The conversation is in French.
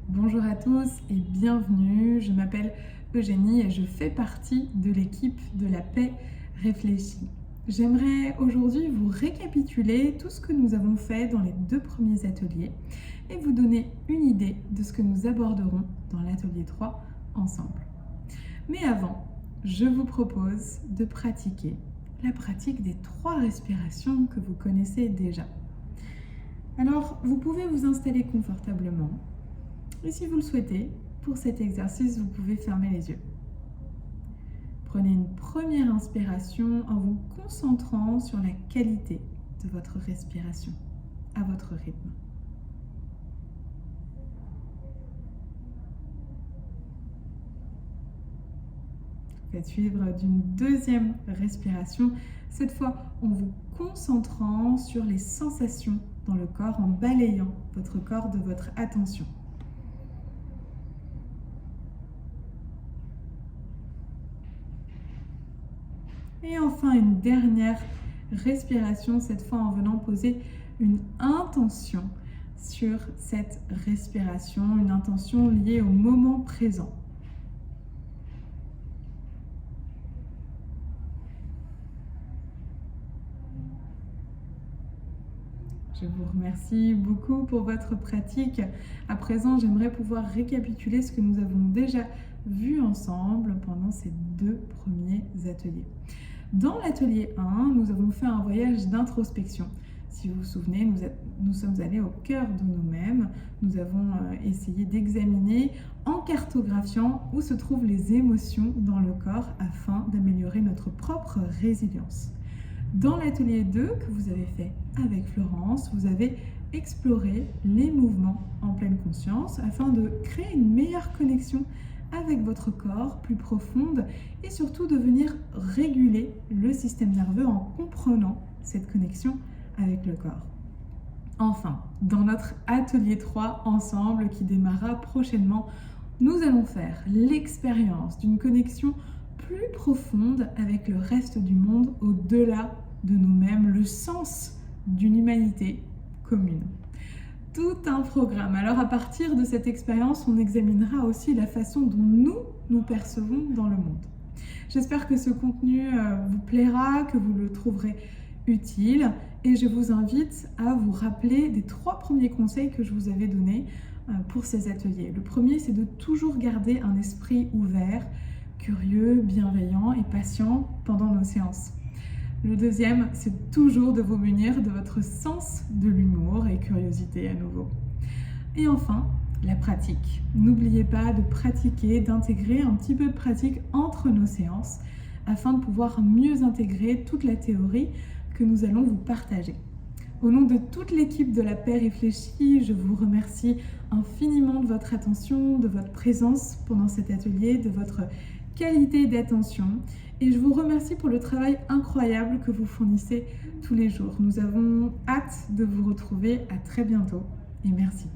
Bonjour à tous et bienvenue, je m'appelle Eugénie et je fais partie de l'équipe de la paix réfléchie. J'aimerais aujourd'hui vous récapituler tout ce que nous avons fait dans les 2 premiers ateliers et vous donner une idée de ce que nous aborderons dans l'atelier 3 ensemble. Mais avant, je vous propose de pratiquer la pratique des 3 respirations que vous connaissez déjà. Alors, vous pouvez vous installer confortablement. Et si vous le souhaitez, pour cet exercice, vous pouvez fermer les yeux. Prenez une première inspiration en vous concentrant sur la qualité de votre respiration, à votre rythme. Faites suivre d'une deuxième respiration, cette fois en vous concentrant sur les sensations dans le corps, en balayant votre corps de votre attention. Et enfin, une dernière respiration, cette fois en venant poser une intention sur cette respiration, une intention liée au moment présent. Je vous remercie beaucoup pour votre pratique. À présent, j'aimerais pouvoir récapituler ce que nous avons déjà vu ensemble pendant ces 2 premiers ateliers. Dans l'atelier 1, nous avons fait un voyage d'introspection. Si vous vous souvenez, nous sommes allés au cœur de nous-mêmes. Nous avons essayé d'examiner en cartographiant où se trouvent les émotions dans le corps afin d'améliorer notre propre résilience. Dans l'atelier 2 que vous avez fait avec Florence, vous avez exploré les mouvements en pleine conscience afin de créer une meilleure connexion avec votre corps plus profonde et surtout de venir réguler le système nerveux en comprenant cette connexion avec le corps. Enfin, dans notre atelier 3 ensemble qui démarrera prochainement, nous allons faire l'expérience d'une connexion plus profonde avec le reste du monde au-delà de nous-mêmes, le sens d'une humanité commune. Tout un programme. Alors à partir de cette expérience, on examinera aussi la façon dont nous percevons dans le monde. J'espère que ce contenu vous plaira, que vous le trouverez utile et je vous invite à vous rappeler des 3 premiers conseils que je vous avais donnés pour ces ateliers. Le premier, c'est de toujours garder un esprit ouvert, curieux, bienveillant et patient pendant nos séances. Le deuxième, c'est toujours de vous munir de votre sens de l'humour et curiosité à nouveau. Et enfin, la pratique. N'oubliez pas de pratiquer, d'intégrer un petit peu de pratique entre nos séances afin de pouvoir mieux intégrer toute la théorie que nous allons vous partager. Au nom de toute l'équipe de la paix réfléchie, je vous remercie infiniment de votre attention, de votre présence pendant cet atelier, de votre qualité d'attention et je vous remercie pour le travail incroyable que vous fournissez tous les jours. Nous avons hâte de vous retrouver. À très bientôt et merci.